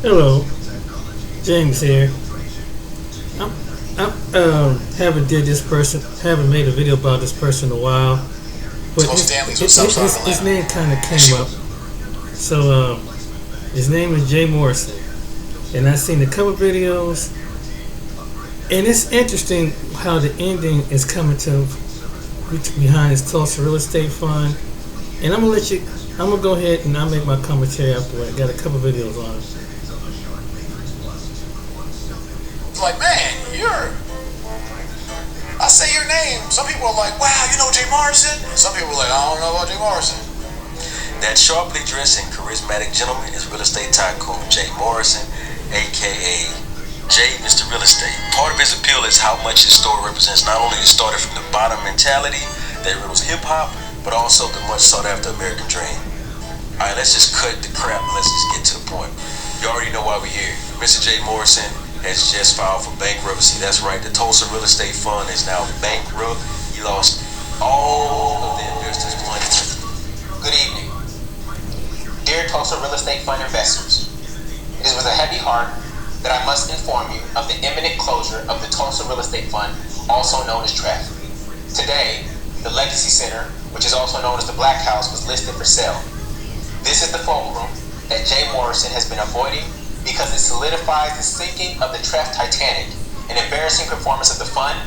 Hello, James here. I'm, haven't did this person, haven't made a video about this person in a while, but Coach Stanley's with South Side of his Atlanta. name kind of came Shoot. up. So his name is Jay Morrison, and I've seen a couple videos, and it's interesting how the ending is coming to behind his Tulsa real estate fund. And I'm gonna let you. I'm gonna go ahead and I'll make my commentary afterward. I got a couple videos on it. It's like, man, I say your name. Some people are like, wow, you know Jay Morrison? And some people are like, I don't know about Jay Morrison. That sharply dressed and charismatic gentleman is real estate tycoon Jay Morrison, aka Jay Mr. Real Estate. Part of his appeal is how much his story represents not only the started from the bottom mentality that riddles hip hop, but also the much sought after American dream. Alright, let's just cut the crap and let's just get to the point. You already know why we're here. Mr. Jay Morrison has just filed for bankruptcy. That's right, the Tulsa Real Estate Fund is now bankrupt. He lost all of the investors' money. Good evening. Dear Tulsa Real Estate Fund investors, it is with a heavy heart that I must inform you of the imminent closure of the Tulsa Real Estate Fund, also known as TREF. Today, the Legacy Center, which is also known as the Black House, was listed for sale. This is the fulcrum that Jay Morrison has been avoiding because it solidifies the sinking of the TREF Titanic, an embarrassing performance of the fund,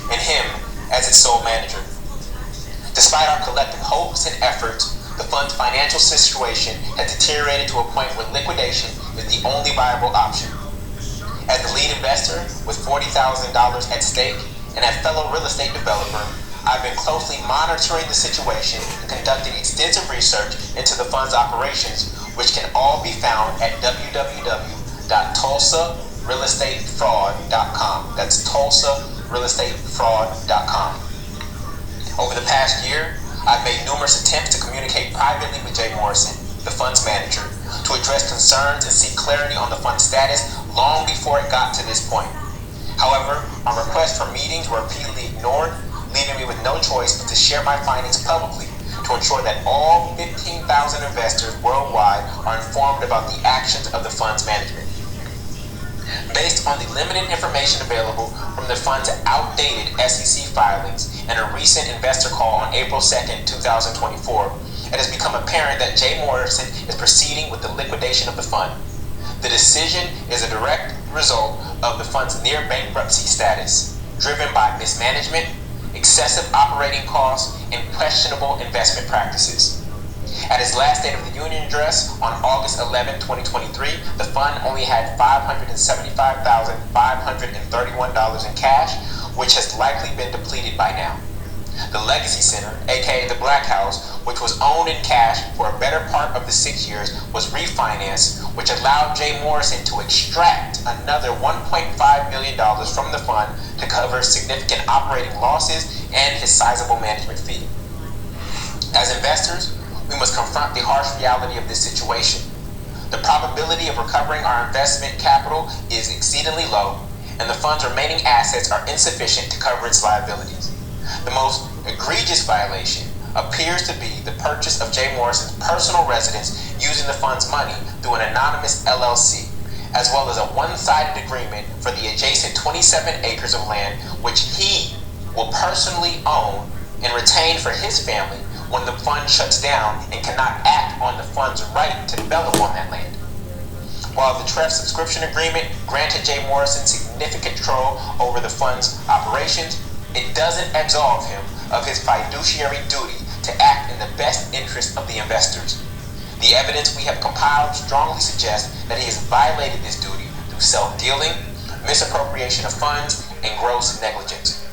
and him as its sole manager. Despite our collective hopes and efforts, the fund's financial situation has deteriorated to a point where liquidation is the only viable option. As the lead investor with $40,000 at stake and a fellow real estate developer, I've been closely monitoring the situation and conducting extensive research into the fund's operations, which can all be found at www.tulsarealestatefraud.com. That's tulsarealestatefraud.com. Over the past year, I've made numerous attempts to communicate privately with Jay Morrison, the fund's manager, to address concerns and seek clarity on the fund's status long before it got to this point. However, our requests for meetings were repeatedly ignored, leaving me with no choice but to share my findings publicly to ensure that all 15,000 investors worldwide are informed about the actions of the fund's management. Based on the limited information available from the fund's outdated SEC filings and a recent investor call on April 2nd, 2024, it has become apparent that Jay Morrison is proceeding with the liquidation of the fund. The decision is a direct result of the fund's near bankruptcy status, driven by mismanagement, excessive operating costs, and questionable investment practices. At its last State of the Union address on August 11, 2023, the fund only had $575,531 in cash, which has likely been depleted by now. The Legacy Center, aka the Black House, which was owned in cash for a better part of the 6 years, was refinanced, which allowed Jay Morrison to extract another $1.5 million from the fund to cover significant operating losses and his sizable management fee. As investors, we must confront the harsh reality of this situation. The probability of recovering our investment capital is exceedingly low, and the fund's remaining assets are insufficient to cover its liabilities. The most egregious violation appears to be the purchase of Jay Morrison's personal residence using the fund's money through an anonymous LLC, as well as a one-sided agreement for the adjacent 27 acres of land which he will personally own and retain for his family when the fund shuts down and cannot act on the fund's right to develop on that land. While the TREF subscription agreement granted Jay Morrison significant control over the fund's operations, it doesn't absolve him of his fiduciary duty to act in the best interest of the investors. The evidence we have compiled strongly suggests that he has violated this duty through self-dealing, misappropriation of funds, and gross negligence.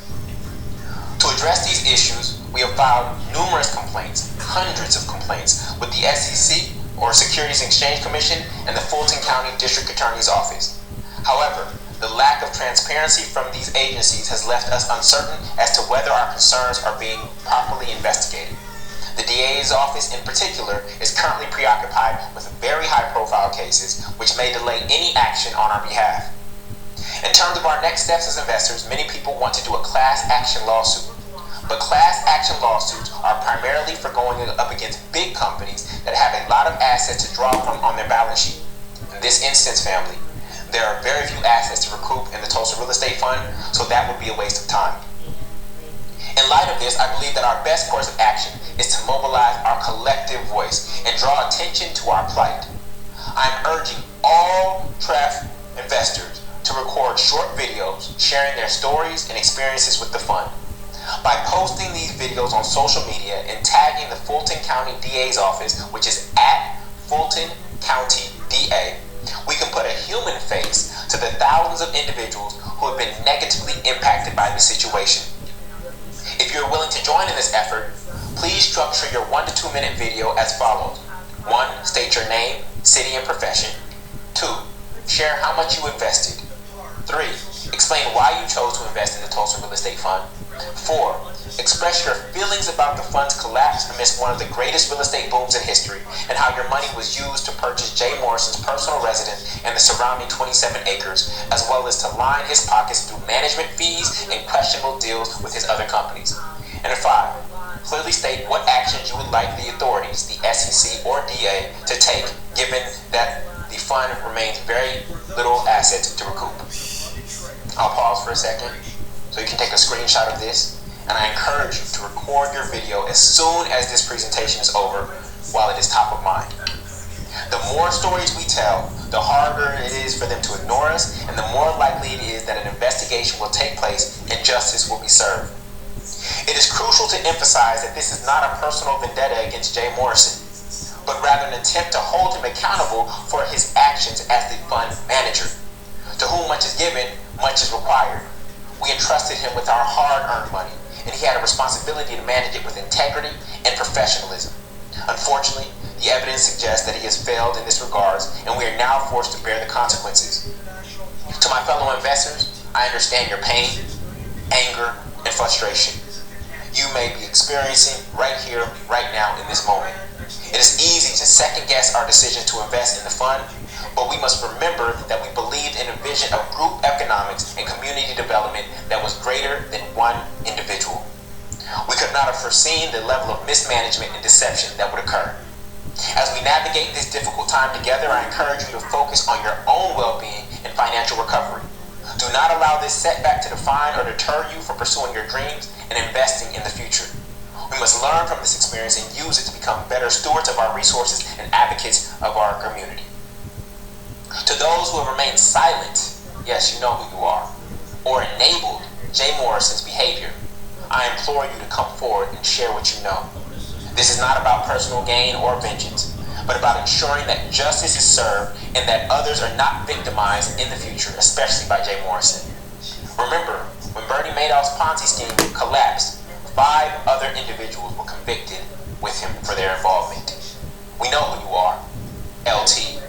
To address these issues, we have filed numerous complaints, hundreds of complaints, with the SEC, or Securities and Exchange Commission, and the Fulton County District Attorney's Office. However, the lack of transparency from these agencies has left us uncertain as to whether our concerns are being properly investigated. The DA's office in particular is currently preoccupied with very high-profile cases which may delay any action on our behalf. In terms of our next steps as investors, many people want to do a class action lawsuit. But class action lawsuits are primarily for going up against big companies that have a lot of assets to draw from on their balance sheet. In this instance, family, there are very few assets to recoup in the Tulsa Real Estate Fund, so that would be a waste of time. In light of this, I believe that our best course of action is to mobilize our collective voice and draw attention to our plight. I'm urging all TREF investors to record short videos sharing their stories and experiences with the fund. By posting these videos on social media and tagging the Fulton County DA's office, which is at Fulton County DA, we can put a human face to the thousands of individuals who have been negatively impacted by this situation. If you're willing to join in this effort, please structure your 1 to 2 minute video as follows. 1. State your name, city, and profession. 2. Share how much you invested. 3. Explain why you chose to invest in the Tulsa Real Estate Fund. 4. Express your feelings about the fund's collapse amidst one of the greatest real estate booms in history and how your money was used to purchase Jay Morrison's personal residence and the surrounding 27 acres, as well as to line his pockets through management fees and questionable deals with his other companies. And 5. Clearly state what actions you would like the authorities, the SEC or DA, to take, given that the fund remains very little assets to recoup. I'll pause for a second so you can take a screenshot of this, and I encourage you to record your video as soon as this presentation is over while it is top of mind. The more stories we tell, the harder it is for them to ignore us, and the more likely it is that an investigation will take place and justice will be served. It is crucial to emphasize that this is not a personal vendetta against Jay Morrison, but rather an attempt to hold him accountable for his actions as the fund manager. To whom much is given, much is required. We entrusted him with our hard-earned money, and he had a responsibility to manage it with integrity and professionalism. Unfortunately, the evidence suggests that he has failed in this regards, and we are now forced to bear the consequences. To my fellow investors, I understand your pain, anger, and frustration. You may be experiencing right here, right now, in this moment. It is easy to second-guess our decision to invest in the fund, but we must remember that we believed in a vision of group economics and community development that was greater than one individual. We could not have foreseen the level of mismanagement and deception that would occur. As we navigate this difficult time together, I encourage you to focus on your own well-being and financial recovery. Do not allow this setback to define or deter you from pursuing your dreams and investing in the future. We must learn from this experience and use it to become better stewards of our resources and advocates of our community. To those who have remained silent, yes, you know who you are, or enabled Jay Morrison's behavior, I implore you to come forward and share what you know. This is not about personal gain or vengeance, but about ensuring that justice is served and that others are not victimized in the future, especially by Jay Morrison. Remember, when Bernie Madoff's Ponzi scheme collapsed, 5 other individuals were convicted with him for their involvement. We know who you are. LT,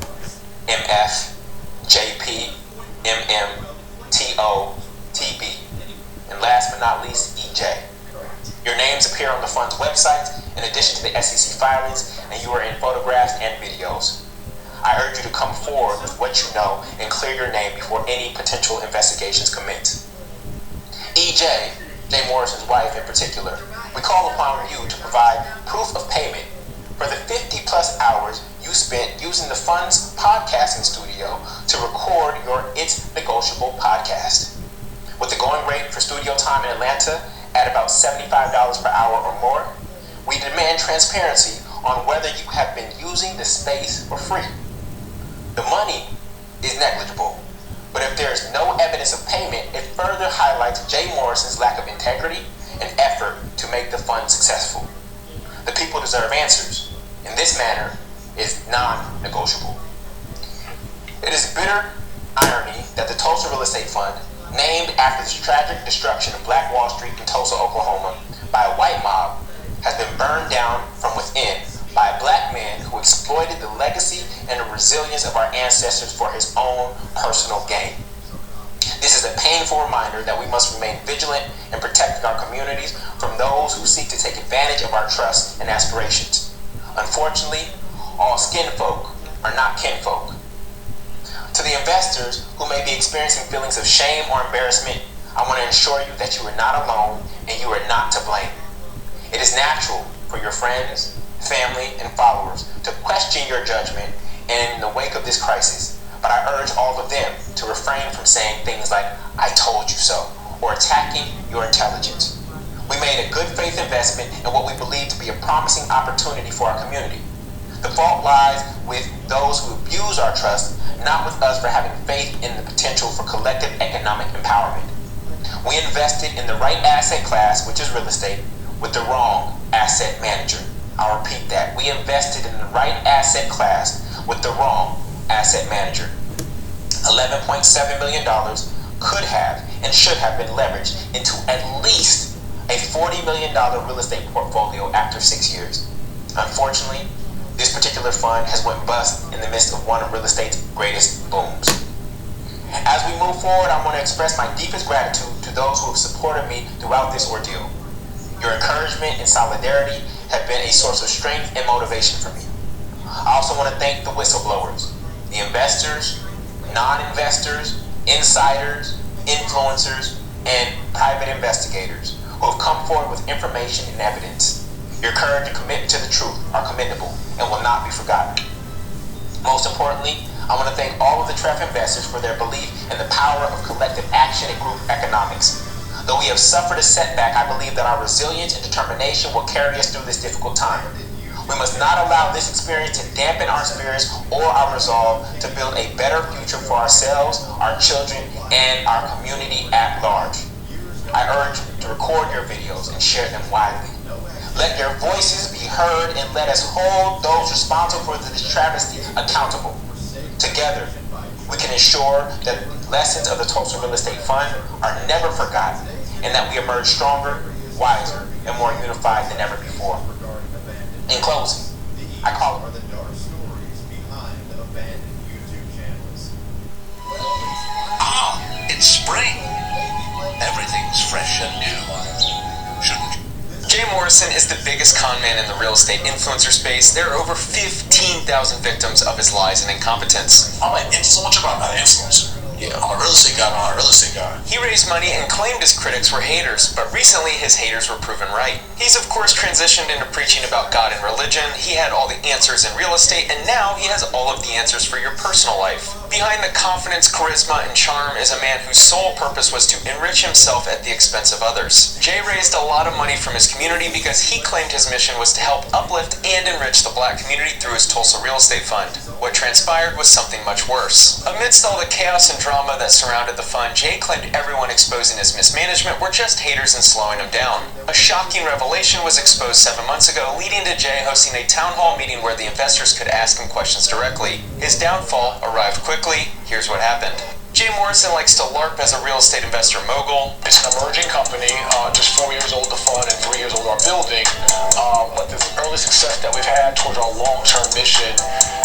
MF, JP, MM, TO, TB, and last but not least, EJ. Your names appear on the fund's website in addition to the SEC filings, and you are in photographs and videos. I urge you to come forward with what you know and clear your name before any potential investigations commence. EJ, Jay Morrison's wife in particular, we call upon you to provide proof of payment for the 50+ hours you spent using the fund's podcasting studio to record your It's Negotiable podcast. With the going rate for studio time in Atlanta at about $75 per hour or more, we demand transparency on whether you have been using the space for free. The money is negligible, but if there is no evidence of payment, it further highlights Jay Morrison's lack of integrity and effort to make the fund successful. The people deserve answers, and this matter is non-negotiable. It is bitter irony that the Tulsa Real Estate Fund, named after the tragic destruction of Black Wall Street in Tulsa, Oklahoma, by a white mob, has been burned down from within by a black man who exploited the legacy and the resilience of our ancestors for his own personal gain. This is a painful reminder that we must remain vigilant in protecting our communities from those who seek to take advantage of our trust and aspirations. Unfortunately, all skin folk are not kinfolk. To the investors who may be experiencing feelings of shame or embarrassment, I want to assure you that you are not alone and you are not to blame. It is natural for your friends, family, and followers to question your judgment, and in the wake of this crisis, but I urge all of them to refrain from saying things like, "I told you so," or attacking your intelligence. We made a good faith investment in what we believe to be a promising opportunity for our community. The fault lies with those who abuse our trust, not with us for having faith in the potential for collective economic empowerment. We invested in the right asset class, which is real estate, with the wrong asset manager. I'll repeat that. We invested in the right asset class with the wrong asset manager. $11.7 million could have and should have been leveraged into at least a $40 million real estate portfolio after 6 years. Unfortunately, this particular fund has went bust in the midst of one of real estate's greatest booms. As we move forward, I want to express my deepest gratitude to those who have supported me throughout this ordeal. Your encouragement and solidarity have been a source of strength and motivation for me. I also want to thank the whistleblowers, the investors, non-investors, insiders, influencers, and private investigators who have come forward with information and evidence. Your courage and commitment to the truth are commendable and will not be forgotten. Most importantly, I want to thank all of the TREF investors for their belief in the power of collective action and group economics. Though we have suffered a setback, I believe that our resilience and determination will carry us through this difficult time. We must not allow this experience to dampen our spirits or our resolve to build a better future for ourselves, our children, and our community at large. I urge you to record your videos and share them widely. Let your voices be heard and let us hold those responsible for this travesty accountable. Together, we can ensure that lessons of the Tulsa Real Estate Fund are never forgotten and that we emerge stronger, wiser, and more unified than ever before. In closing, I call it. Ah, it's spring. Everything's fresh and new. Shouldn't you? Jay Morrison is the biggest con man in the real estate influencer space. There are over 15,000 victims of his lies and incompetence. I'm an influencer, but I'm not an influencer. Yeah, I'm a real estate guy, but I'm not a real estate guy. He raised money and claimed his critics were haters, but recently his haters were proven right. He's of course transitioned into preaching about God and religion. He had all the answers in real estate, and now he has all of the answers for your personal life. Behind the confidence, charisma, and charm is a man whose sole purpose was to enrich himself at the expense of others. Jay raised a lot of money from his community because he claimed his mission was to help uplift and enrich the black community through his Tulsa Real Estate Fund. What transpired was something much worse. Amidst all the chaos and drama that surrounded the fund, Jay claimed everyone exposing his mismanagement were just haters and slowing him down. A shocking revelation was exposed 7 months ago, leading to Jay hosting a town hall meeting where the investors could ask him questions directly. His downfall arrived quickly. Here's what happened. Jay Morrison likes to LARP as a real estate investor mogul. It's an emerging company, just 4 years old the fund and 3 years old our building. But the early success that we've had towards our long-term mission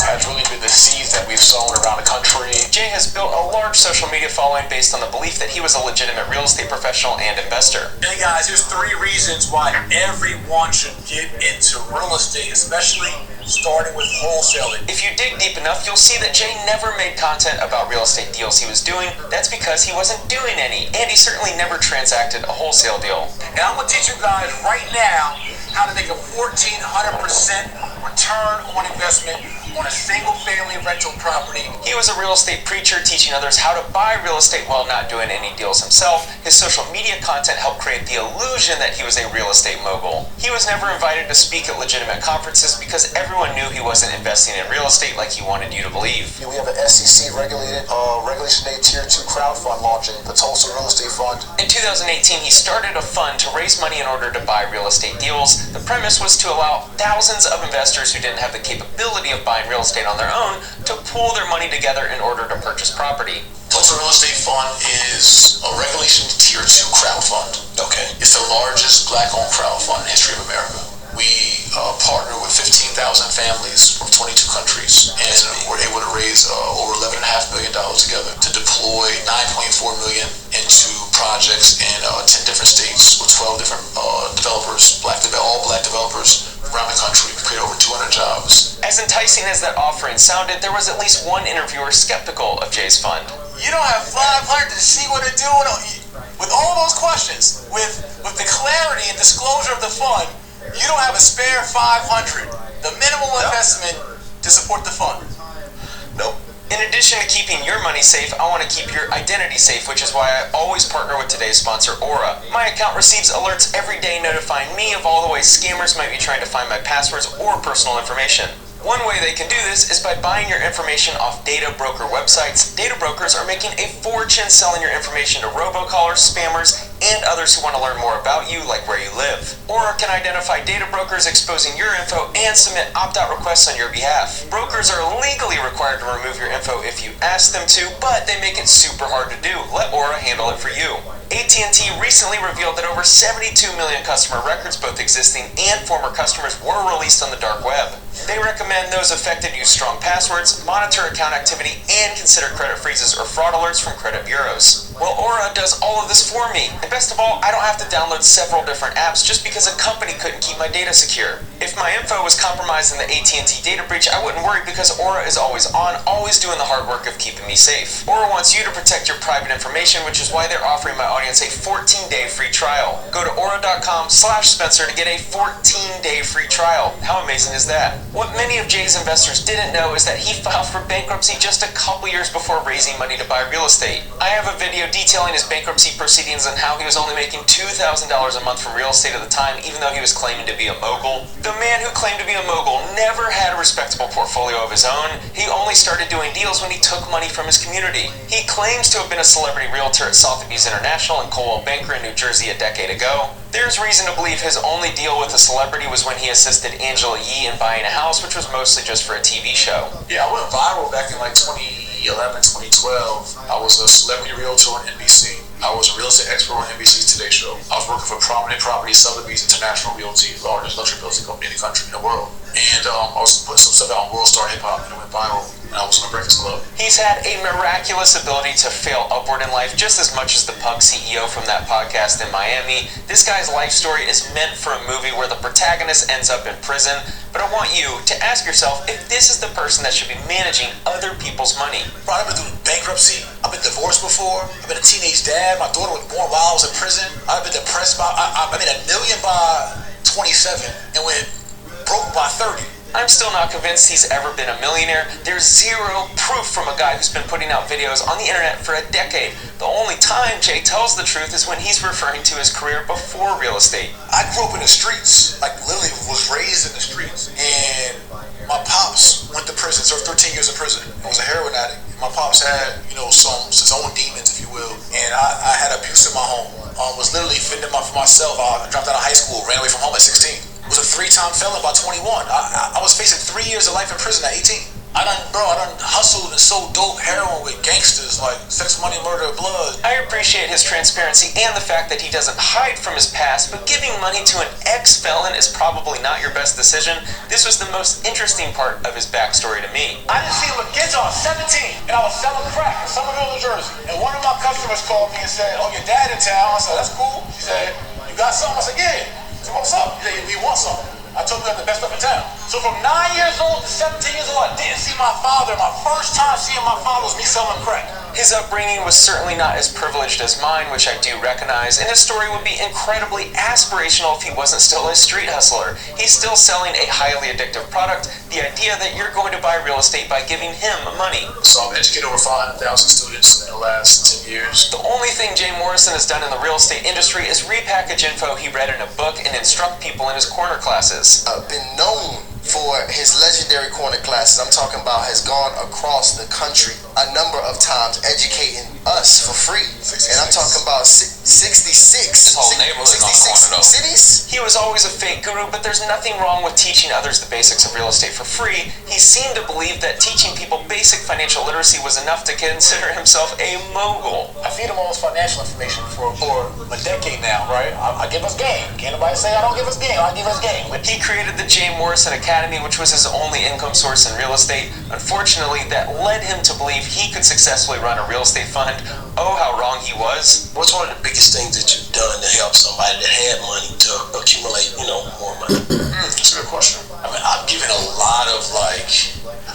has really been the seeds that we've sown around the country. Jay has built a large social media following based on the belief that he was a legitimate real estate professional and investor. Hey guys, here's 3 reasons why everyone should get into real estate, especially starting with wholesaling. If you dig deep enough, you'll see that Jay never made content about real estate deals he was doing. That's because he wasn't doing any, and he certainly never transacted a wholesale deal. And I'm gonna teach you guys right now how to make a 1,400% return on investment on a single-family rental property. He was a real estate preacher teaching others how to buy real estate while not doing any deals himself. His social media content helped create the illusion that he was a real estate mogul. He was never invited to speak at legitimate conferences because everyone knew he wasn't investing in real estate like he wanted you to believe. We have an SEC regulated, Regulation A Tier 2 crowdfund launching, the Tulsa Real Estate Fund. In 2018, he started a fund to raise money in order to buy real estate deals. The premise was to allow thousands of investors who didn't have the capability of buying real estate on their own to pool their money together in order to purchase property. Tulsa Real Estate Fund is a Regulation Tier 2 crowdfund. Okay. It's the largest black-owned crowdfund in the history of America. We partner with 15,000 families from 22 countries, and we're able to raise over $11.5 million together to deploy $9.4 million into projects in 10 different states with 12 different developers, all black developers around the country. We created over 200 jobs. As enticing as that offering sounded, there was at least one interviewer skeptical of Jay's fund. You don't have 500 to see what they're doing with all those questions, with the clarity and disclosure of the fund. You don't have a spare 500, the minimum investment to support the fund. Nope. addition to keeping your money safe, I want to keep your identity safe, which is why I always partner with today's sponsor, Aura. My account receives alerts every day notifying me of all the ways scammers might be trying to find my passwords or personal information. One way they can do this is by buying your information off data broker websites. Data brokers are making a fortune selling your information to robocallers, spammers, and others who want to learn more about you, like where you live. Aura can identify data brokers exposing your info and submit opt-out requests on your behalf. Brokers are legally required to remove your info if you ask them to, but they make it super hard to do. Let Aura handle it for you. AT&T recently revealed that over 72 million customer records, both existing and former customers, were released on the dark web. They recommend those affected use strong passwords, monitor account activity, and consider credit freezes or fraud alerts from credit bureaus. Well, Aura does all of this for me. And best of all, I don't have to download several different apps just because a company couldn't keep my data secure. If my info was compromised in the AT&T data breach, I wouldn't worry because Aura is always on, always doing the hard work of keeping me safe. Aura wants you to protect your private information, which is why they're offering my audience a 14-day free trial. Go to aura.com/Spencer to get a 14-day free trial. How amazing is that? What many of Jay's investors didn't know is that he filed for bankruptcy just a couple years before raising money to buy real estate. I have a video detailing his bankruptcy proceedings and how he was only making $2,000 a month from real estate at the time, even though he was claiming to be a mogul. The man who claimed to be a mogul never had a respectable portfolio of his own. He only started doing deals when he took money from his community. He claims to have been a celebrity realtor at Sotheby's International and Coldwell Banker in New Jersey a decade ago. There's reason to believe his only deal with a celebrity was when he assisted Angela Yee in buying a house, which was mostly just for a TV show. Yeah, I went viral back in like 2011, 2012. I was a celebrity realtor on NBC. I was a real estate expert on NBC's Today Show. I was working for Prominent Property Sotheby's International Realty, the largest luxury realty company in the country, in the world. And I was putting some stuff out on World Star Hip Hop, and it went viral. And I was on the Breakfast Club. He's had a miraculous ability to fail upward in life just as much as the Pug CEO from that podcast in Miami. This guy's life story is meant for a movie where the protagonist ends up in prison. But I want you to ask yourself if this is the person that should be managing other people's money. Bro, I've been through bankruptcy. I've been divorced before. I've been a teenage dad. My daughter was born while I was in prison. I've been depressed I made $1 million by 27 and went broke by 30. I'm still not convinced he's ever been a millionaire. There's zero proof from a guy who's been putting out videos on the internet for a decade. The only time Jay tells the truth is when he's referring to his career before real estate. I grew up in the streets, like literally was raised in the streets. And my pops went to prison, served 13 years in prison. I was a heroin addict. My pops had, his own demons, if you will. And I had abuse in my home. Was literally fending for myself. I dropped out of high school, ran away from home at 16. Was a 3-time felon by 21. I was facing 3 years of life in prison at 18. I done hustled and sold dope heroin with gangsters like Sex, Money, Murder, Blood. I appreciate his transparency and the fact that he doesn't hide from his past, but giving money to an ex-felon is probably not your best decision. This was the most interesting part of his backstory to me. I didn't see him again until I was 17, and I was selling crack in Somerville, New Jersey. And one of my customers called me and said, "Oh, your dad in town?" I said, "That's cool." She said, "You got something?" I said, "Yeah." I said, "What's up?" He said, "We want something." I told him we got the best stuff in town. So from 9 years old to 17 years old, I didn't see my father. My first time seeing my father was me selling crack. His upbringing was certainly not as privileged as mine, which I do recognize, and his story would be incredibly aspirational if he wasn't still a street hustler. He's still selling a highly addictive product, the idea that you're going to buy real estate by giving him money. So I've educated over 500,000 students in the last 10 years. The only thing Jay Morrison has done in the real estate industry is repackage info he read in a book and instruct people in his corner classes. Been known for his legendary corner classes. I'm talking about has gone across the country a number of times educating us for free. 66. And I'm talking about 66 His whole neighborhood is on the corner, though. Cities. He was always a fake guru, but there's nothing wrong with teaching others the basics of real estate for free. He seemed to believe that teaching people basic financial literacy was enough to consider himself a mogul. I feed him all this financial information for a decade now, right? I give us game. Can't nobody say I don't give us game. I give us game. He created the Jay Morrison Academy, which was his only income source in real estate. Unfortunately, that led him to believe he could successfully run a real estate fund. Oh, how wrong he was. What's one of the biggest things that you've done to help somebody that had money to accumulate, more money? That's a good question. I mean, I've given a lot of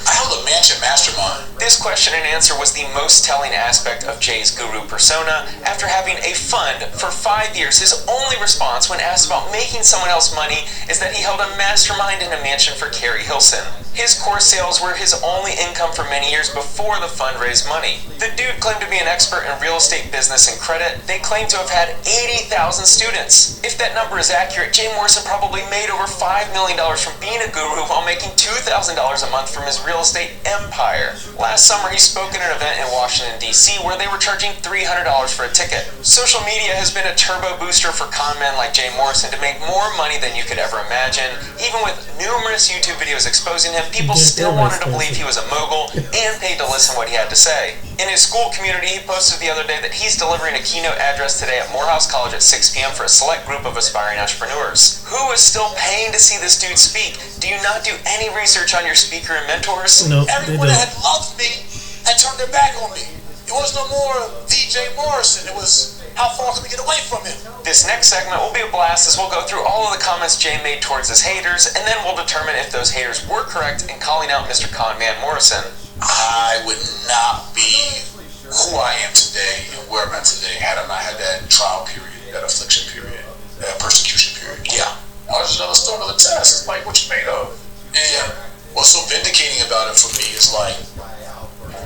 I held a mansion mastermind. This question and answer was the most telling aspect of Jay's guru persona. After having a fund for 5 years, his only response when asked about making someone else money is that he held a mastermind in a mansion for Carrie Hilson. His course sales were his only income for many years before the fund raised money. The dude claimed to be an expert in real estate business and credit. They claim to have had 80,000 students. If that number is accurate, Jay Morrison probably made over $5 million from being a guru while making $2,000 a month from his real estate empire. Last summer, he spoke at an event in Washington, D.C. where they were charging $300 for a ticket. Social media has been a turbo booster for con men like Jay Morrison to make more money than you could ever imagine. Even with numerous YouTube videos exposing him, people still wanted to believe he was a mogul and paid to listen to what he had to say. In his school community, he posted the other day that he's delivering a keynote address today at Morehouse College at 6 p.m. for a select group of aspiring entrepreneurs. Who is still paying to see this dude speak? Do you not do any research on your speaker and mentors? No, Everyone that had loved me had turned their back on me. It was no more DJ Morrison. It was how far can we get away from him? This next segment will be a blast as we'll go through all of the comments Jay made towards his haters, and then we'll determine if those haters were correct in calling out Mr. Conman Morrison. I would not be who I am today and where I'm at today had I not had that trial period, that affliction period, that persecution period. Yeah. I was just another stone of the test. It's like what you made of. And what's so vindicating about it for me is like,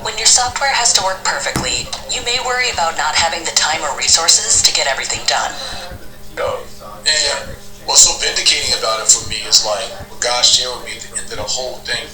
when your software has to work perfectly, you may worry about not having the time or resources to get everything done. And what's so vindicating about it for me is like, what God shared with me at the end of the whole thing.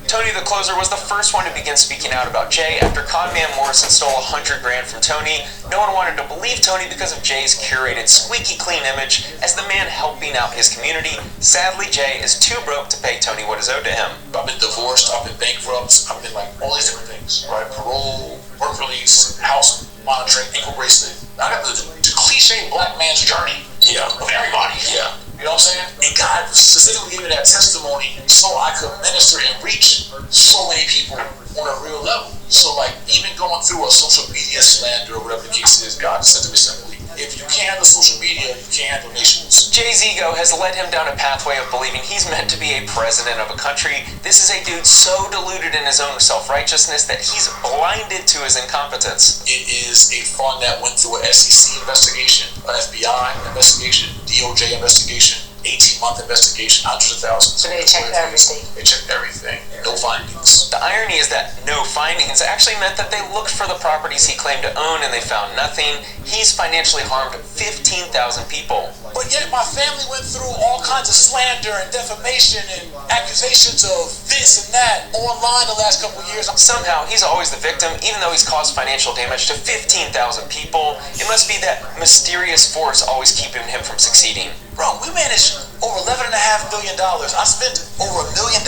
Tony the Closer was the first one to begin speaking out about Jay after Conman Morrison stole $100,000 from Tony. No one wanted to believe Tony because of Jay's curated, squeaky clean image as the man helping out his community. Sadly, Jay is too broke to pay Tony what is owed to him. I've been divorced, I've been bankrupt, I've been like all these different things, right? Parole, work release, house monitoring, ankle bracelet. I got the cliche black man's journey. Yeah. Of everybody. Yeah. You know what I'm saying? And God specifically gave me that testimony so I could minister and reach so many people on a real level. So like even going through a social media slander or whatever the case is, God said to me simply, if you can't handle social media, you can't handle nations. Jay's ego has led him down a pathway of believing he's meant to be a president of a country. This is a dude so deluded in his own self-righteousness that he's blinded to his incompetence. It is a fund that went through an SEC investigation, an FBI investigation, DOJ investigation, 18-month investigation, hundreds of thousands. So they checked everything. They checked everything. No findings. The irony is that no findings actually meant that they looked for the properties he claimed to own and they found nothing. He's financially harmed 15,000 people. But yet my family went through all kinds of slander and defamation and accusations of this and that online the last couple of years. Somehow, he's always the victim, even though he's caused financial damage to 15,000 people. It must be that mysterious force always keeping him from succeeding. Bro, we managed over $11.5 billion. I spent over $1 million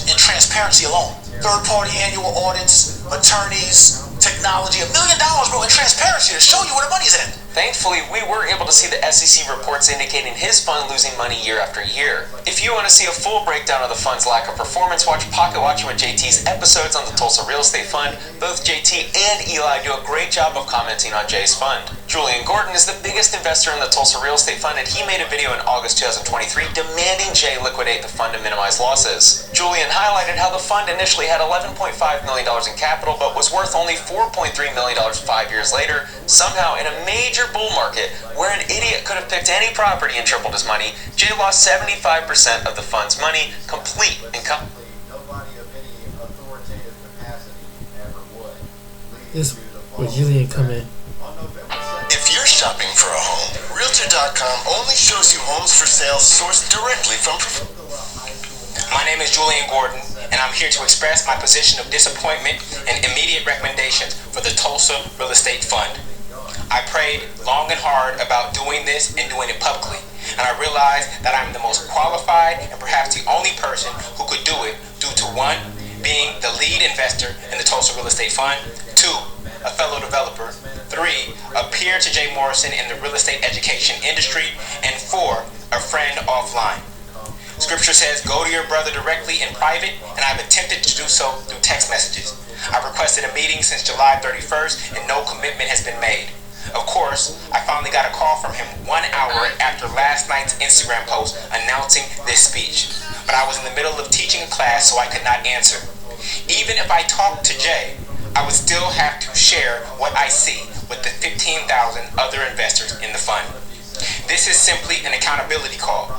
in transparency alone. Third-party annual audits, attorneys, technology, $1 million, bro, in transparency to show you where the money's at. Thankfully, we were able to see the SEC reports indicating his fund losing money year after year. If you want to see a full breakdown of the fund's lack of performance, watch Pocket Watching with JT's episodes on the Tulsa Real Estate Fund. Both JT and Eli do a great job of commenting on Jay's fund. Julian Gordon is the biggest investor in the Tulsa Real Estate Fund, and he made a video in August 2023 demanding Jay liquidate the fund to minimize losses. Julian highlighted how the fund initially had $11.5 million in capital, but was worth only $4.3 million 5 years later. Somehow, in a major bull market where an idiot could have picked any property and tripled his money, Jay lost 75% of the fund's money, complete and This where Julian come in. If you're shopping for a home, Realtor.com only shows you homes for sale sourced directly from. My name is Julian Gordon, and I'm here to express my position of disappointment and immediate recommendations for the Tulsa Real Estate Fund. I prayed long and hard about doing this and doing it publicly, and I realized that I'm the most qualified and perhaps the only person who could do it due to 1, being the lead investor in the Tulsa Real Estate Fund, 2, a fellow developer, 3, a peer to Jay Morrison in the real estate education industry, and 4, a friend offline. Scripture says, go to your brother directly in private, and I've attempted to do so through text messages. I've requested a meeting since July 31st, and no commitment has been made. Of course, I finally got a call from him 1 hour after last night's Instagram post announcing this speech. But I was in the middle of teaching a class, so I could not answer. Even if I talked to Jay, I would still have to share what I see with the 15,000 other investors in the fund. This is simply an accountability call.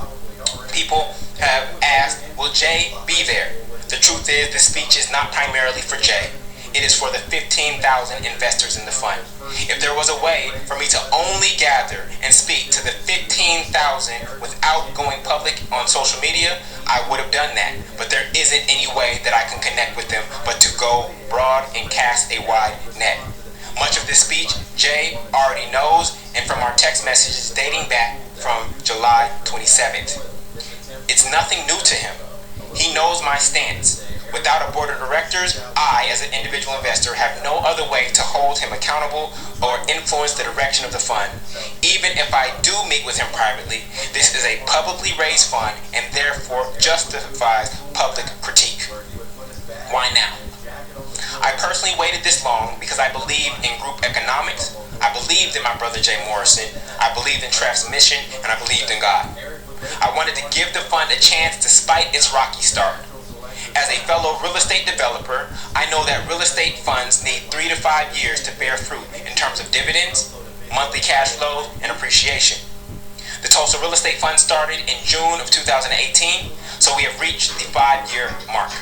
People have asked, will Jay be there? The truth is, the speech is not primarily for Jay. It is for the 15,000 investors in the fund. If there was a way for me to only gather and speak to the 15,000 without going public on social media, I would have done that. But there isn't any way that I can connect with them but to go broad and cast a wide net. Much of this speech, Jay already knows, and from our text messages dating back from July 27th. It's nothing new to him. He knows my stance. Without a board of directors, I, as an individual investor, have no other way to hold him accountable or influence the direction of the fund. Even if I do meet with him privately, this is a publicly raised fund and therefore justifies public critique. Why now? I personally waited this long because I believe in group economics, I believed in my brother Jay Morrison, I believed in Treff's mission, and I believed in God. I wanted to give the fund a chance despite its rocky start. As a fellow real estate developer, I know that real estate funds need 3 to 5 years to bear fruit in terms of dividends, monthly cash flow, and appreciation. The Tulsa Real Estate Fund started in June of 2018, so we have reached the 5-year mark.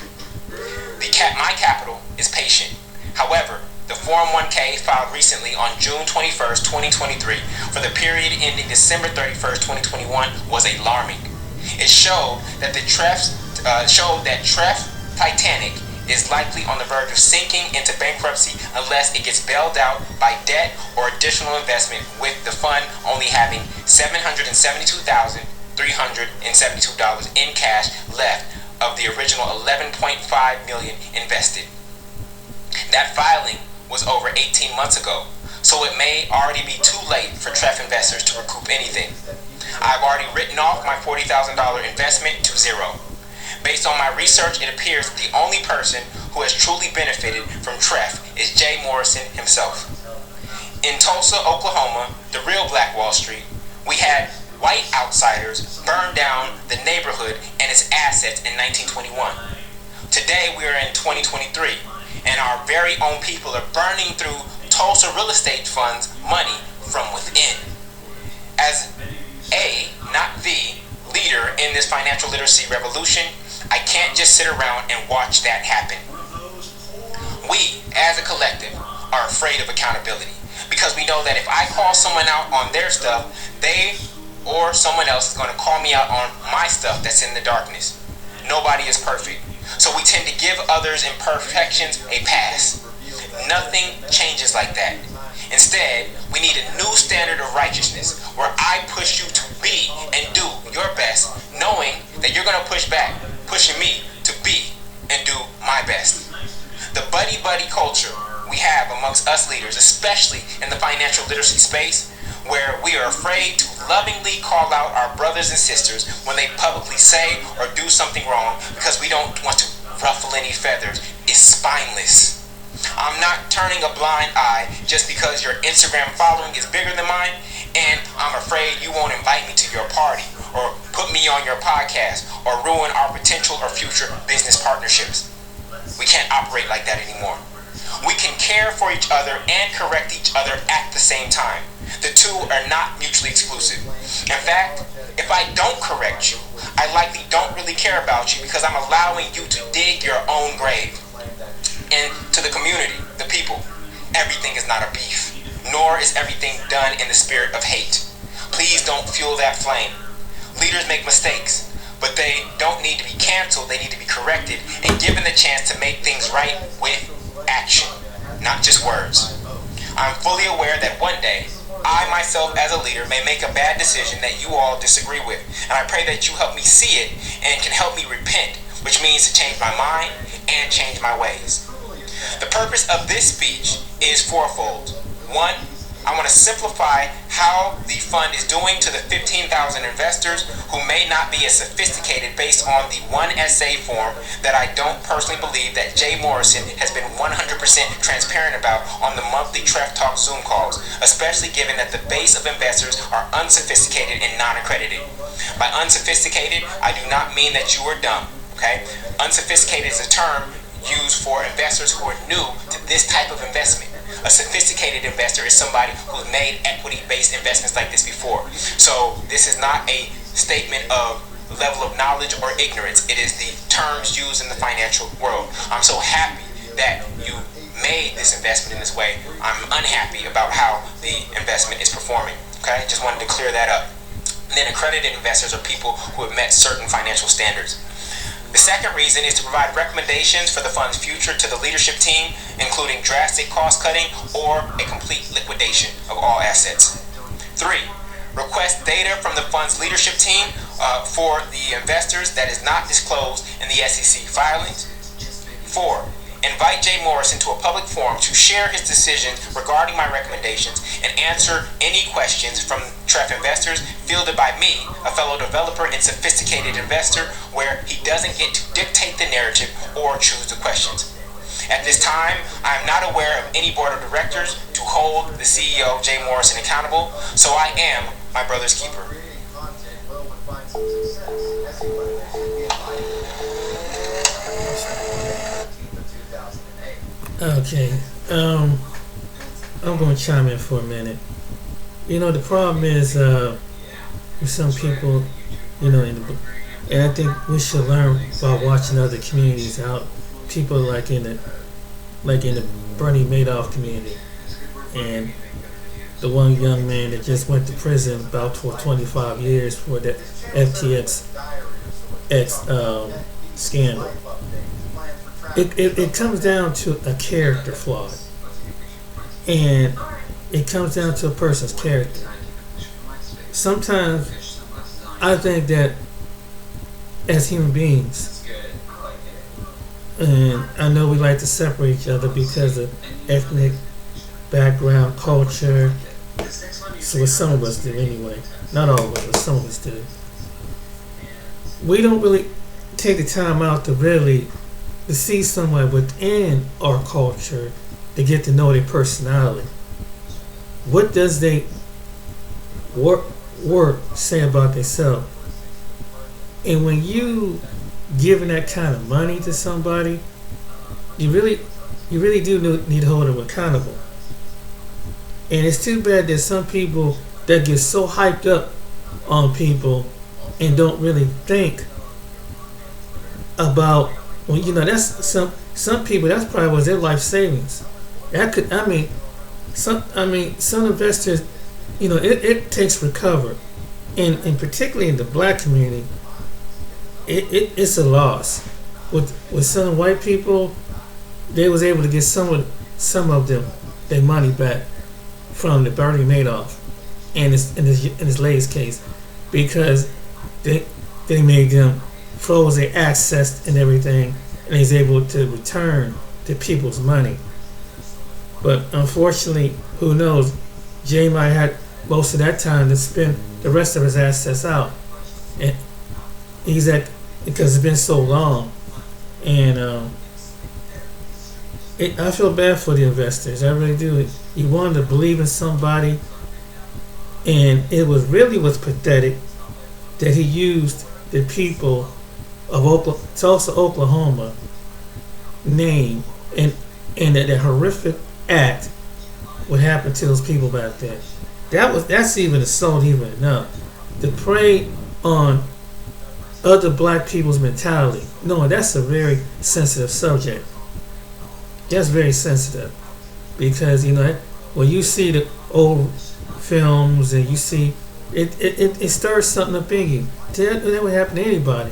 My capital is patient. However, the Form 1K filed recently on June 21st, 2023 for the period ending December 31st, 2021 was alarming. It showed that Treff Titanic is likely on the verge of sinking into bankruptcy unless it gets bailed out by debt or additional investment, with the fund only having $772,372 in cash left of the original $11.5 million invested. That filing was over 18 months ago, so it may already be too late for Treff investors to recoup anything. I've already written off my $40,000 investment to zero. Based on my research, it appears that the only person who has truly benefited from Treff is Jay Morrison himself. In Tulsa, Oklahoma, the real Black Wall Street, we had white outsiders burn down the neighborhood and its assets in 1921. Today we are in 2023, and our very own people are burning through Tulsa real estate funds' money from within. As a, not the, leader in this financial literacy revolution, I can't just sit around and watch that happen. We, as a collective, are afraid of accountability because we know that if I call someone out on their stuff, they or someone else is going to call me out on my stuff that's in the darkness. Nobody is perfect, so we tend to give others' imperfections a pass. Nothing changes like that. Instead, we need a new standard of righteousness where I push you to be and do your best, knowing that you're going to push back, pushing me to be and do my best. The buddy-buddy culture we have amongst us leaders, especially in the financial literacy space, where we are afraid to lovingly call out our brothers and sisters when they publicly say or do something wrong because we don't want to ruffle any feathers, is spineless. I'm not turning a blind eye just because your Instagram following is bigger than mine, and I'm afraid you won't invite me to your party or put me on your podcast or ruin our potential or future business partnerships. We can't operate like that anymore. We can care for each other and correct each other at the same time. The two are not mutually exclusive. In fact, if I don't correct you, I likely don't really care about you because I'm allowing you to dig your own grave. And to the community, the people, everything is not a beef, nor is everything done in the spirit of hate. Please don't fuel that flame. Leaders make mistakes, but they don't need to be canceled. They need to be corrected and given the chance to make things right with action, not just words. I'm fully aware that one day, I myself as a leader may make a bad decision that you all disagree with, and I pray that you help me see it and can help me repent, which means to change my mind and change my ways. The purpose of this speech is fourfold. One, I want to simplify how the fund is doing to the 15,000 investors who may not be as sophisticated based on the one essay form that I don't personally believe that Jay Morrison has been 100% transparent about on the monthly Treff Talk Zoom calls, especially given that the base of investors are unsophisticated and non-accredited. By unsophisticated, I do not mean that you are dumb, okay? Unsophisticated is a term used for investors who are new to this type of investment. A sophisticated investor is somebody who's made equity-based investments like this before. So this is not a statement of level of knowledge or ignorance. It is the terms used in the financial world. I'm so happy that you made this investment in this way. I'm unhappy about how the investment is performing. Okay, just wanted to clear that up. And then accredited investors are people who have met certain financial standards. The second reason is to provide recommendations for the fund's future to the leadership team, including drastic cost cutting or a complete liquidation of all assets. 3. Request data from the fund's leadership team for the investors that is not disclosed in the SEC filings. 4. Invite Jay Morrison to a public forum to share his decision regarding my recommendations and answer any questions from TREF investors fielded by me, a fellow developer and sophisticated investor, where he doesn't get to dictate the narrative or choose the questions. At this time, I am not aware of any board of directors to hold the CEO, Jay Morrison, accountable, so I am my brother's keeper. Okay, I'm going to chime in for a minute. You know, the problem is with some people, you know, and I think we should learn by watching other communities out. People like in the Bernie Madoff community, and the one young man that just went to prison about for 25 years for the FTX scandal. It comes down to a character flaw, and it comes down to a person's character. Sometimes I think that as human beings, and I know we like to separate each other because of ethnic background, culture. So what some of us do anyway. Not all of us, but some of us do. We don't really take the time out to see someone within our culture to get to know their personality. What does they work say about themselves? And when you giving that kind of money to somebody, you really do need to hold them accountable. And it's too bad that some people that get so hyped up on people and don't really think about, well, you know, that's some people, that's probably was their life savings. Some investors, you know, it takes recovery, and particularly in the black community, it's a loss. With some white people, they was able to get some of them their money back from the Bernie Madoff in his latest case, because they made them froze their access and everything, and he's able to return the people's money. But unfortunately, who knows? Jay might have most of that time to spend the rest of his assets out, and because it's been so long, and I feel bad for the investors. I really do. You wanted to believe in somebody, and it was pathetic that he used the people of Tulsa, Oklahoma name and that horrific act what happened to those people back then. That's even assault even enough. To prey on other black people's mentality. No, that's a very sensitive subject. That's very sensitive, because you know when you see the old films and you see it stirs something up in you. That would happen to anybody,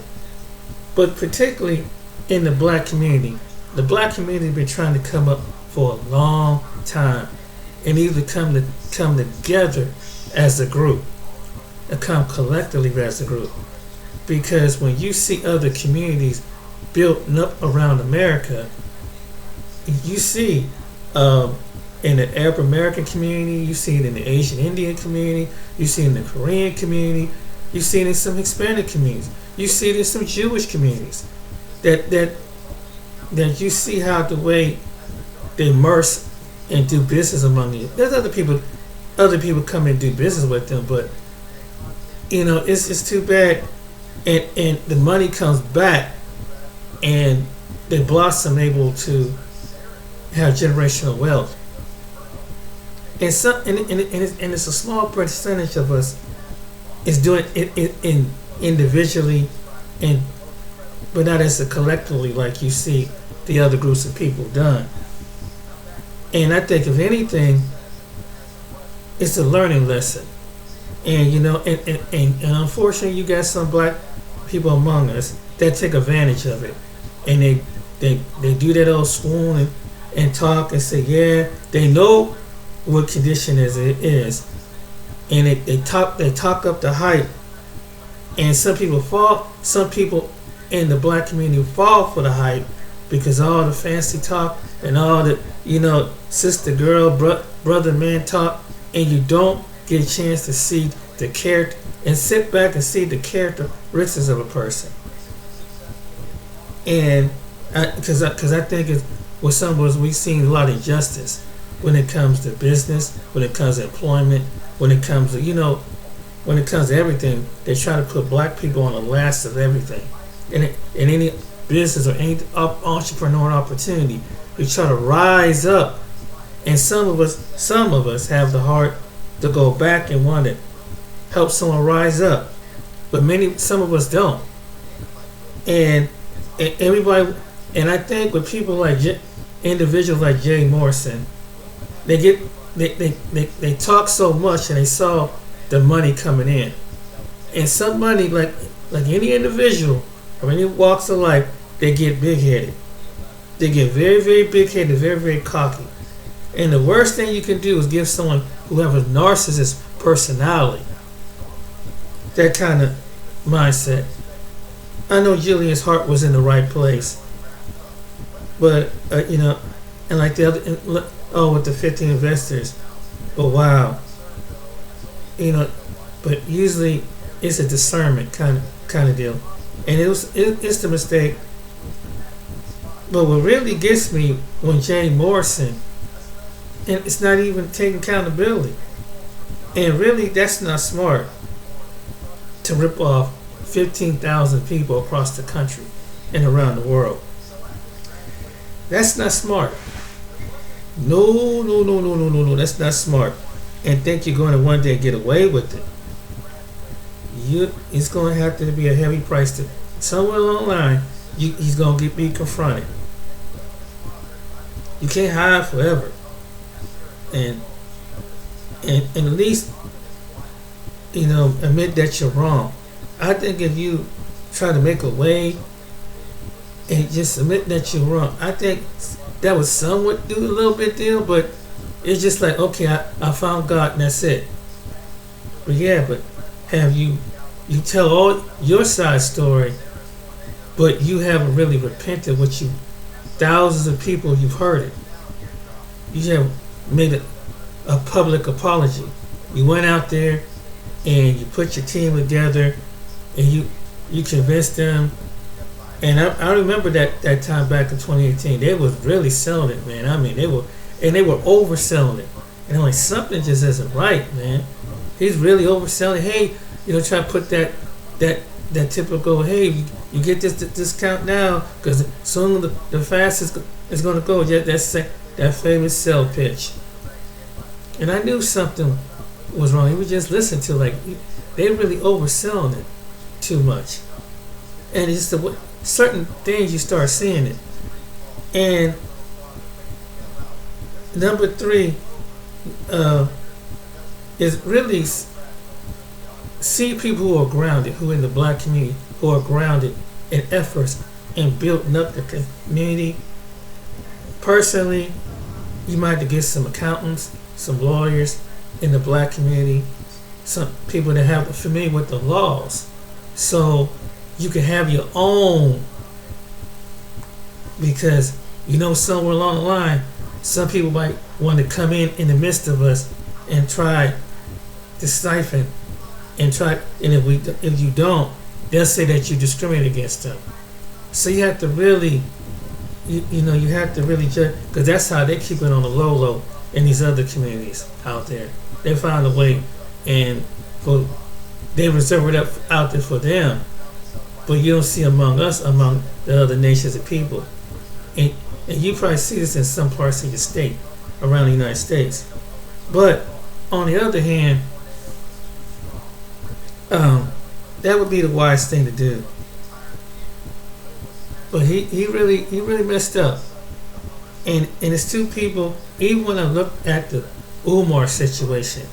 but particularly in the black community. The black community has been trying to come up for a long time, and either come together as a group, and come collectively as a group. Because when you see other communities built up around America, you see in the Arab American community, you see it in the Asian Indian community, you see it in the Korean community, you see it in some Hispanic communities, you see it in some Jewish communities. That you see how the way they immerse and do business among you. There's other people come and do business with them, but you know it's too bad. And the money comes back, and they blossom able to have generational wealth. And it's a small percentage of us is doing it in individually, and but not as a collectively like you see the other groups of people done. And I think if anything, it's a learning lesson. And and unfortunately, you got some black people among us that take advantage of it, and they do that old swoon and talk and say, yeah, they know what condition it is, and they talk up the hype, and some people in the black community fall for the hype because all the fancy talk and all the sister girl brother man talk, and you don't get a chance to see the character and sit back and see the characteristics of a person. And because I think with some of us, we've seen a lot of injustice when it comes to business, when it comes to employment, when it comes to when it comes to everything. They try to put black people on the last of everything, in any business or any entrepreneur opportunity. We try to rise up, and some of us have the heart to go back and want to help someone rise up, but some of us don't. And everybody, and I think with people like individuals like Jay Morrison, they talk so much and they saw the money coming in, and some money like any individual or any walks of life, they get big headed. They get very, very big headed, very, very cocky. And the worst thing you can do is give someone who have a narcissist personality that kind of mindset. I know Julian's heart was in the right place, but and like the other, with the 15 investors, but wow, but usually it's a discernment kind of deal, and it's the mistake. But what really gets me when Jay Morrison, and it's not even taking accountability, and really that's not smart to rip off 15,000 people across the country and around the world. That's not smart. No, that's not smart. And think you're going to one day get away with it. It's going to have to be a heavy price to somewhere along the line. He's going to be confronted. You can't hide forever. And at least admit that you're wrong. I think if you try to make a way and just admit that you're wrong, I think that would somewhat do a little bit deal, but it's just like, okay, I found God and that's it. But have you tell all your side story, but you haven't really repented what thousands of people you've heard it. You have made a public apology. You went out there and you put your team together and you convinced them. And I remember that time back in 2018, they was really selling it, man. I mean, they were overselling it. And I'm like, something just isn't right, man. He's really overselling. Hey, try to put that typical, hey, you get this discount now because soon the fastest is going to go. Yeah, that's that famous sell pitch. And I knew something was wrong. He would just listen to they really overselling it too much. And it's just certain things you start seeing it. And number 3 is really see people who are grounded, who in the black community, who are grounded in efforts and building up the community. Personally, you might have to get some accountants, some lawyers in the black community, some people that have familiar with the laws, so you can have your own. Because somewhere along the line, some people might want to come in the midst of us and try to siphon and if you don't, they'll say that you discriminate against them. So you have to really, you have to really judge, because that's how they keep it on the low in these other communities out there. They found a way, and they reserve it up out there for them. But you don't see among us, among the other nations of people. and you probably see this in some parts of your state around the United States. But on the other hand, that would be the wise thing to do. But he really messed up. And it's two people. Even when I look at the Umar situation,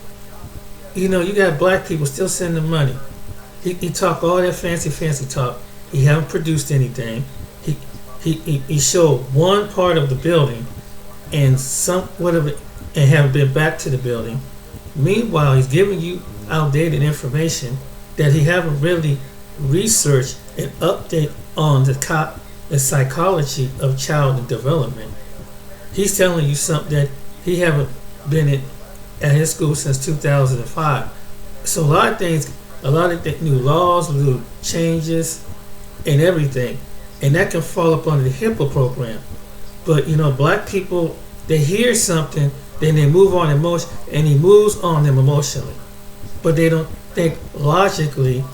you got black people still sending money. He talked all that fancy talk. He haven't produced anything. He showed one part of the building and and haven't been back to the building. Meanwhile, he's giving you outdated information that he haven't really researched and update on the psychology of child development. He's telling you something that he haven't been at his school since 2005. So a lot of the new laws, new changes, and everything, and that can fall up under the HIPAA program. But black people, they hear something, then they move on emotion, and he moves on them emotionally, but they don't think logically.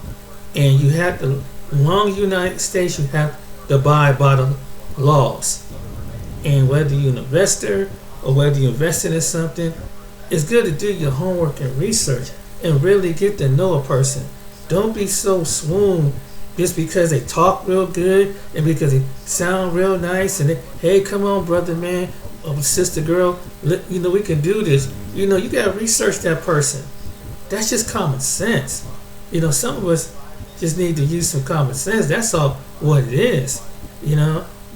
And you have to, along the United States, you have to abide by the laws. And whether you're an investor or whether you're invested in something, it's good to do your homework and research and really get to know a person. Don't be so swooned just because they talk real good and because they sound real nice and hey, come on, brother, man, or sister, girl, we can do this. You got to research that person. That's just common sense. Some of us just need to use some common sense. That's all what it is.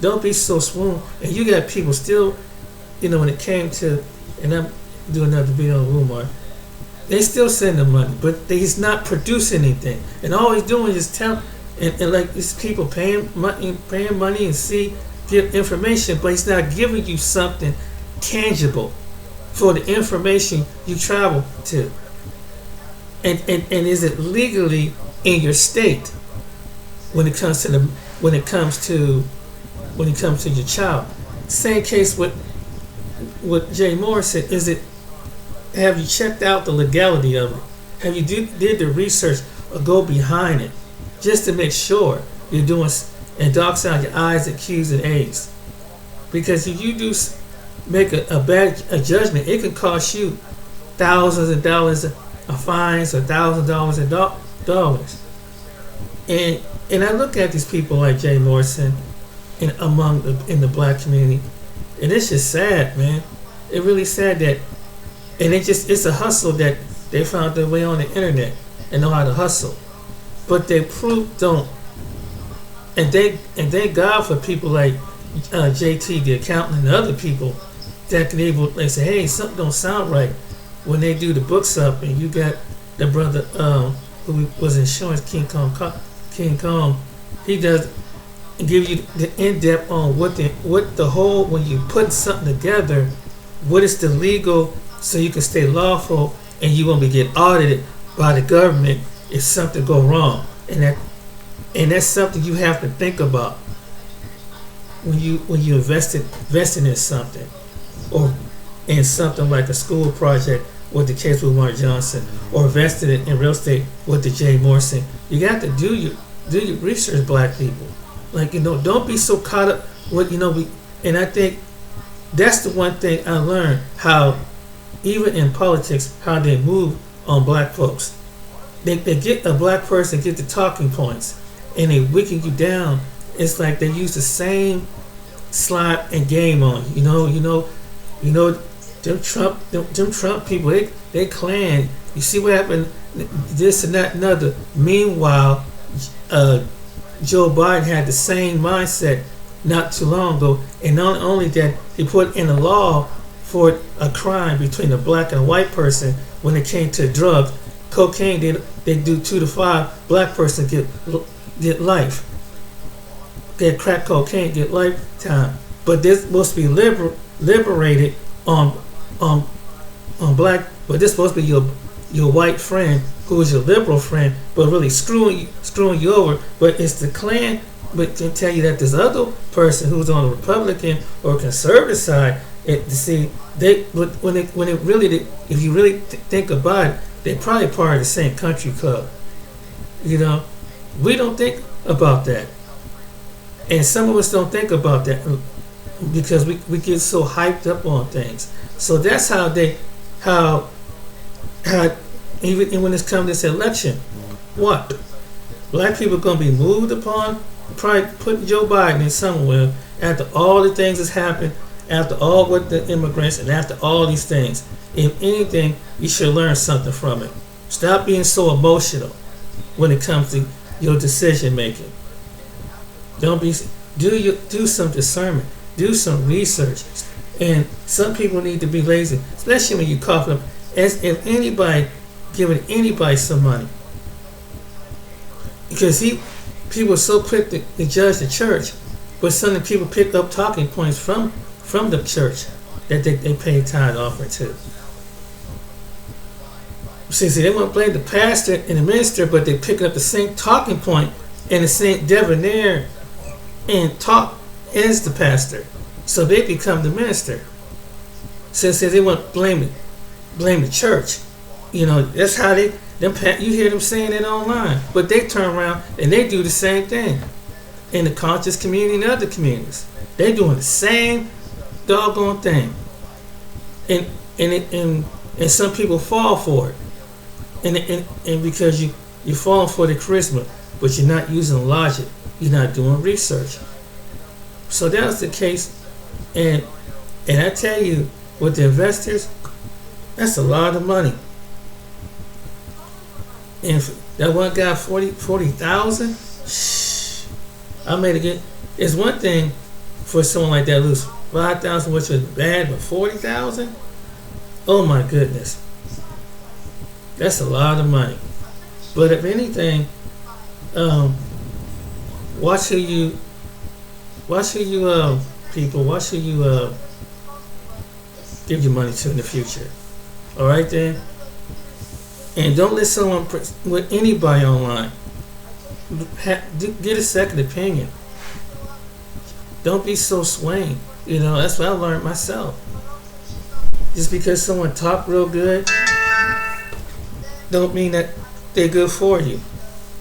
Don't be so swooned. And you got people still, when it came to, and I'm doing another video on Walmart, they still send the money, but he's not producing anything. And all he's doing is and like these people paying money and give information, but he's not giving you something tangible for the information you travel to. And is it legally in your state when it comes to your child? Same case with Jay Morrison. Have you checked out the legality of it? Have you did the research or go behind it just to make sure you're doing and dogs out your I's and Q's and A's? Because if you do make a bad judgment, it can cost you thousands of dollars of fines or $1,000 of dollars. And I look at these people like Jay Morrison in the black community, and it's just sad, man. It's really sad that, and it's a hustle that they found their way on the internet and know how to hustle, but they don't. And thank God for people like JT, the accountant, and other people that can they say, hey, something don't sound right when they do the books up, and you got the brother who was insurance King Kong. He does give you the in-depth on what the whole, when you put something together, what is the legal, so you can stay lawful and you won't be get audited by the government if something go wrong. And that's something you have to think about when you investing in something, or in something like a school project with the case with Mark Johnson, or invested in real estate with the Jay Morrison. You got to do your research, black people. Don't be so caught up with and I think that's the one thing I learned, how even in politics, how they move on black folks. They get a black person, get the talking points, and they wicking you down. It's like they use the same slot and game on you. Them Trump people, they clan. You see what happened, this and that and other. Meanwhile, Joe Biden had the same mindset not too long ago, and not only that, he put in a law for a crime between a black and a white person when it came to drugs. Cocaine, they do 2 to 5. Black person get life. Get crack cocaine, get lifetime. But this supposed to be liberated on black. But this supposed to be your white friend who is your liberal friend, but really screwing you over. But it's the Klan. But to tell you that this other person who's on the Republican or conservative side, if you really think about it, they're probably part of the same country club. We don't think about that, and some of us don't think about that. because we get so hyped up on things. So that's how even when it's come to this election, what black people are gonna be moved upon, probably put Joe Biden in somewhere after all the things that's happened, after all with the immigrants, and after all these things. If anything, you should learn something from it. Stop being so emotional when it comes to your decision making. Don't be do some discernment, do some research, and some people need to be lazy, especially when you coughing up. As if anybody giving anybody some money, because people are so quick to judge the church, but some of the people pick up talking points from the church that they pay tithe offering to. See, they want to blame the pastor and the minister, but they pick up the same talking point and the same debonair and talk as the pastor, so they become the minister. So they want to blame the church. You know, that's how you hear them saying it online, but they turn around and they do the same thing in the conscious community and other communities. They're doing the same doggone thing, and some people fall for it, and because you fall for the charisma, but you're not using logic, you're not doing research. So that was the case, and I tell you, with the investors, that's a lot of money. And that one guy, 40,000. I made it get. It's one thing for someone like that lose 5,000, which was bad, but 40,000. Oh my goodness, that's a lot of money. But if anything, watch who you give your money to in the future. All right then. And don't let someone with anybody online. Get a second opinion. Don't be so swaying. You know, that's what I learned myself. Just because someone talk real good, don't mean that they're good for you.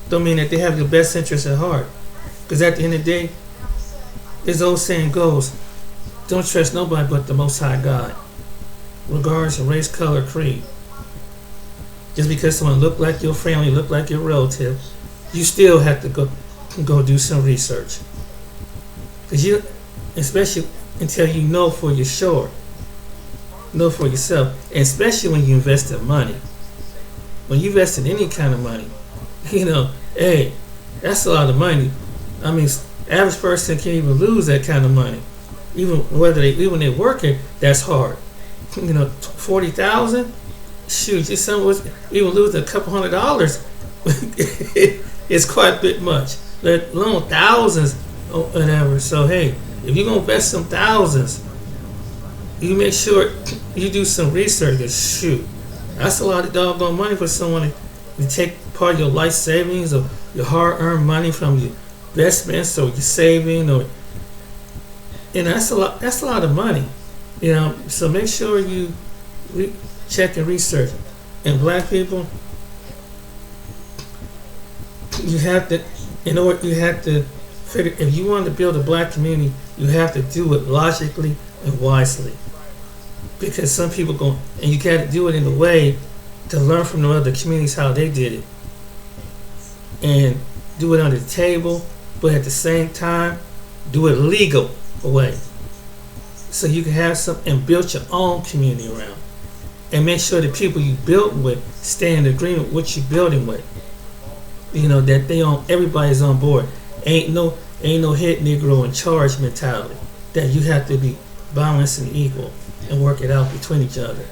Don't mean that they have your best interest at heart. Because at the end of the day, this old saying goes, don't trust nobody but the Most High God, regardless of race, color, creed. Just because someone look like your family, look like your relative, you still have to go do some research. Because especially until you know for your sure, know for yourself, and especially when you invest in money. When you invest in any kind of money, hey, that's a lot of money. I mean, average person can't even lose that kind of money. Even when they're working, that's hard. 40,000. Shoot, just some was even losing a couple $100. It's quite a bit much. Let alone thousands or whatever. So hey, if you're gonna invest some thousands, you make sure you do some research. And shoot, that's a lot of doggone money for someone to take part of your life savings or your hard-earned money from your investments or your saving, or that's a lot. That's a lot of money. So make sure you check and research. And black people, you have to figure, if you want to build a black community, you have to do it logically and wisely. Because some people and you got to do it in a way to learn from the other communities how they did it. And do it under the table, but at the same time, do it legal way. So you can have some and build your own community around. And make sure the people you build with stay in agreement with what you're building with. That everybody's on board. Ain't no head Negro in charge mentality. That you have to be balanced and equal and work it out between each other.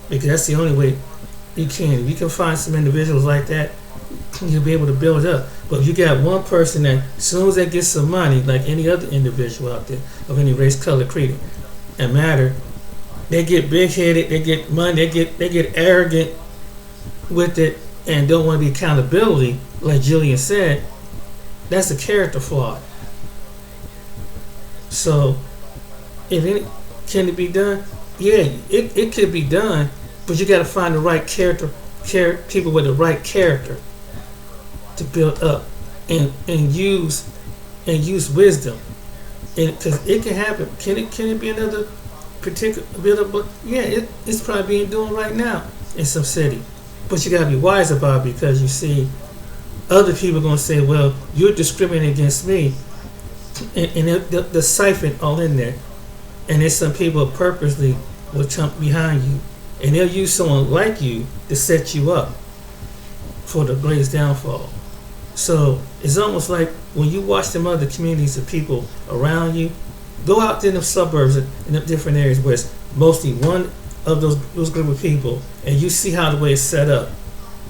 Because that's the only way you can. If you can find some individuals like that, you'll be able to build up. But if you got one person that as soon as they get some money, like any other individual out there of any race, color, creed, and matter, they get big-headed, they get money, they get arrogant with it and don't want to be accountability, like Jillian said. That's a character flaw. So, can it be done? Yeah, it could be done, but you got to find the right people with the right character to build up and use wisdom because it can happen. Can it be another particular bit of? Yeah, it's probably being doing right now in some city. But you gotta be wise about it, because you see, other people are gonna say, "Well, you're discriminating against me," and they'll siphon all in there. And there's some people purposely will jump behind you, and they'll use someone like you to set you up for the greatest downfall. So it's almost like when you watch them other communities of people around you, go out in the suburbs in the different areas where it's mostly one of those group of people, and you see how the way it's set up.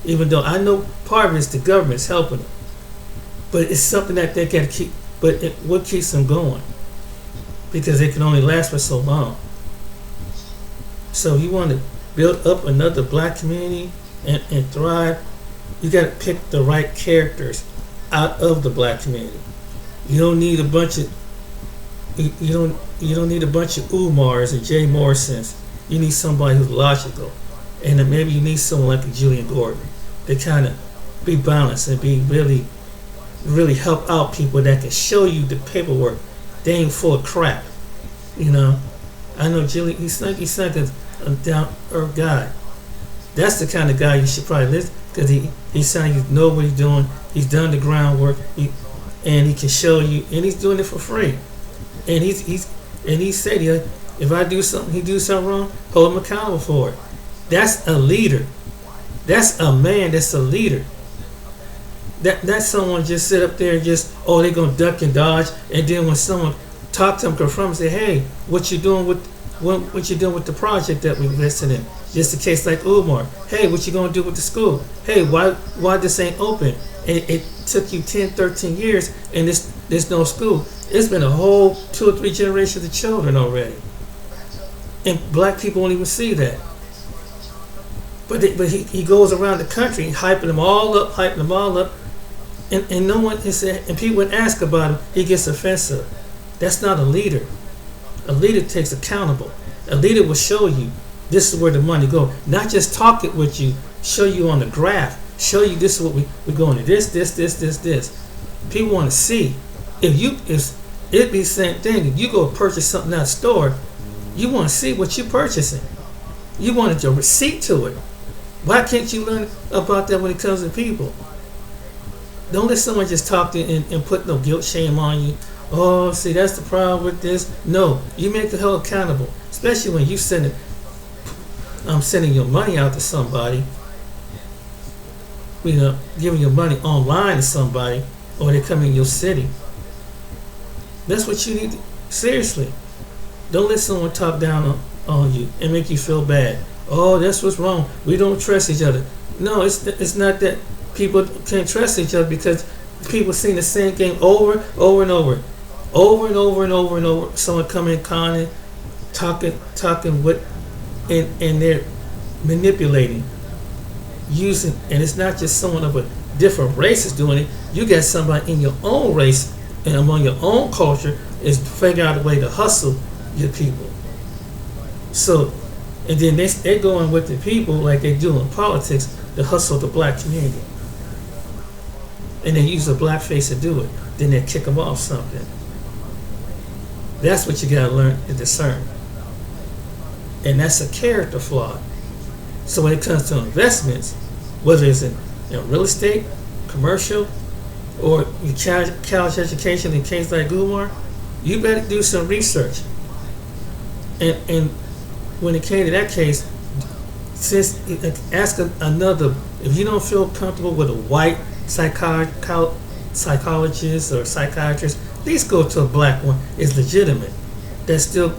Even though I know part of it is the government's helping them, but it's something that they got to keep. But what keeps them going? Because it can only last for so long. So you want to build up another black community and thrive, you got to pick the right characters out of the black community. You don't need a bunch of you don't need a bunch of Umars and Jay Morrisons. You need somebody who's logical, and then maybe you need someone like a Julian Gordon to kind of be balanced and be really help out people that can show you the paperwork. They ain't full of crap, you know. I know Julian. He's like a down earth guy. That's the kind of guy you should probably listen, because he sounds like he knows what he's doing. He's done the groundwork, and he can show you, and he's doing it for free. And he said, if I do something, he do something wrong, hold him accountable for it. That's a leader. That's a man. That's a leader. That's someone just sit up there and just, they're gonna duck and dodge, and then when someone talk to them, confront them, say, hey, what you doing with the project that we invested in? Just a case like Umar. Hey, what you gonna do with the school? Hey, why this ain't open? And it took you 10, 13 years, and there's no school. It's been a whole 2 or 3 generations of children already, and black people won't even see that. But he goes around the country hyping them all up, and no one is, and people would ask about him. He gets offensive. That's not a leader. A leader takes accountable. A leader will show you this is where the money goes. Not just talk it with you, show you on the graph, show you this is what we're going to this. People want to see. If it'd be the same thing. If you go purchase something at a store, you want to see what you're purchasing. You want a receipt to it. Why can't you learn about that when it comes to people? Don't let someone just talk to you and put no guilt, shame on you. Oh, see, that's the problem with this. No, you make the hell accountable, especially when you sending your money out to somebody. Giving your money online to somebody, or they come in your city. That's what you need. Seriously, don't let someone talk down on you and make you feel bad. Oh, that's what's wrong. We don't trust each other. No, it's not that people can't trust each other, because people sing the same game over and over. Someone come in conning, talking with, and they're manipulating, using, and it's not just someone of a different race is doing it. You got somebody in your own race and among your own culture is figuring out a way to hustle your people. So, and then they're going with the people like they do in politics to hustle the black community, and they use a black face to do it. Then they kick them off something. That's what you gotta learn to discern, and that's a character flaw. So when it comes to investments, whether it's in real estate, commercial, or your college education in case like Umar, you better do some research. And when it came to that case, ask another. If you don't feel comfortable with a white psychologist or psychiatrist, at least go to a black one. It's legitimate. That's still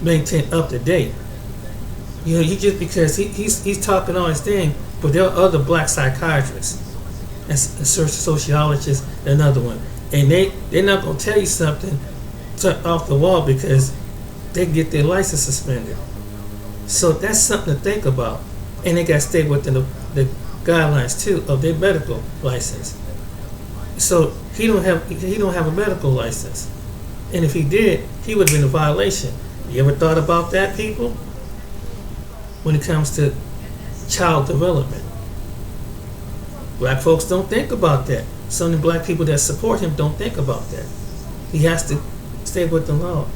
maintained up to date. You just because he's talking all his thing, but there are other black psychiatrists and sociologists, another one, and they're not gonna tell you something off the wall because they get their license suspended. So that's something to think about, and they got to stay within the guidelines too of their medical license. So he don't have a medical license, and if he did, he would have been in violation. You ever thought about that, people? When it comes to child development, black folks don't think about that. Some of the black people that support him don't think about that. He has to stay with the law.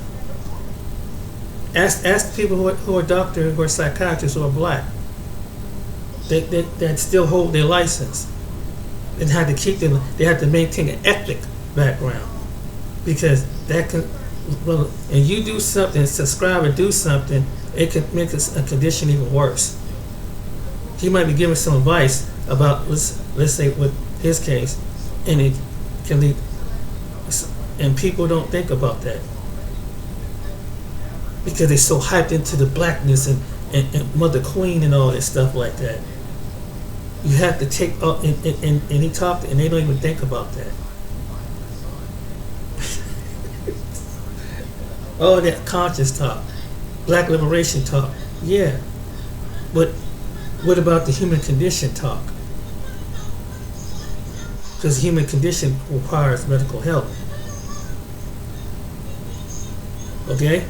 Ask people who are doctors, who are psychiatrists, who are black, that still hold their license, and have to keep them. They have to maintain an ethnic background, because that can. Well, and you do something, subscribe or do something, it can make a condition even worse. He might be giving some advice about, let's say with his case, and it can lead, and people don't think about that because they're so hyped into the blackness and Mother Queen and all this stuff like that. You have to take up, and he talked, and they don't even think about that. All that conscious talk, black liberation talk, yeah. But what about the human condition talk? Because human condition requires medical help. Okay?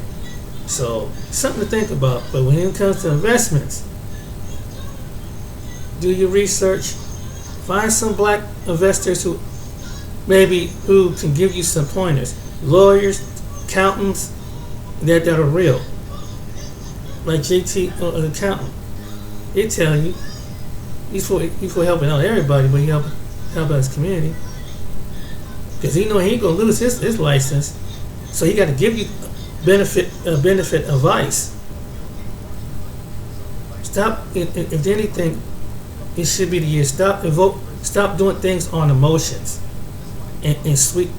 So, something to think about. But when it comes to investments, do your research. Find some black investors who can give you some pointers. Lawyers, accountants that are real. Like JT, an accountant. He'll tell you. He's for helping out everybody, but he help out his community. Because he know he ain't gonna lose his license. So he got to give you benefit advice. Stop. If anything, it should be the year. Stop doing things on emotions and sweet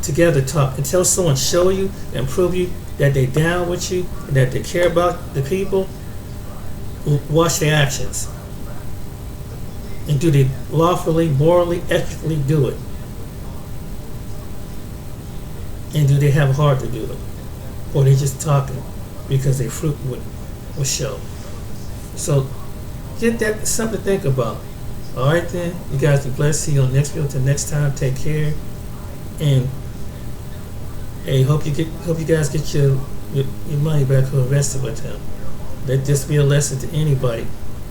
together talk until someone show you and prove you that they down with you and that they care about the people. Watch their actions, and do they lawfully, morally, ethically do it, and do they have a heart to do it, or they just talking because their fruit would show. So get that, something to think about. All right then, you guys be blessed. See you on the next video. Till next time, take care. And hey, hope you guys get your money back who invested with him. Let this be a lesson to anybody.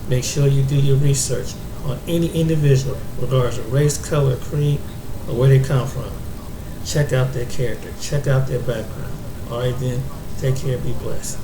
Make sure you do your research on any individual, regardless of race, color, creed, or where they come from. Check out their character. Check out their background. All right then, take care. Be blessed.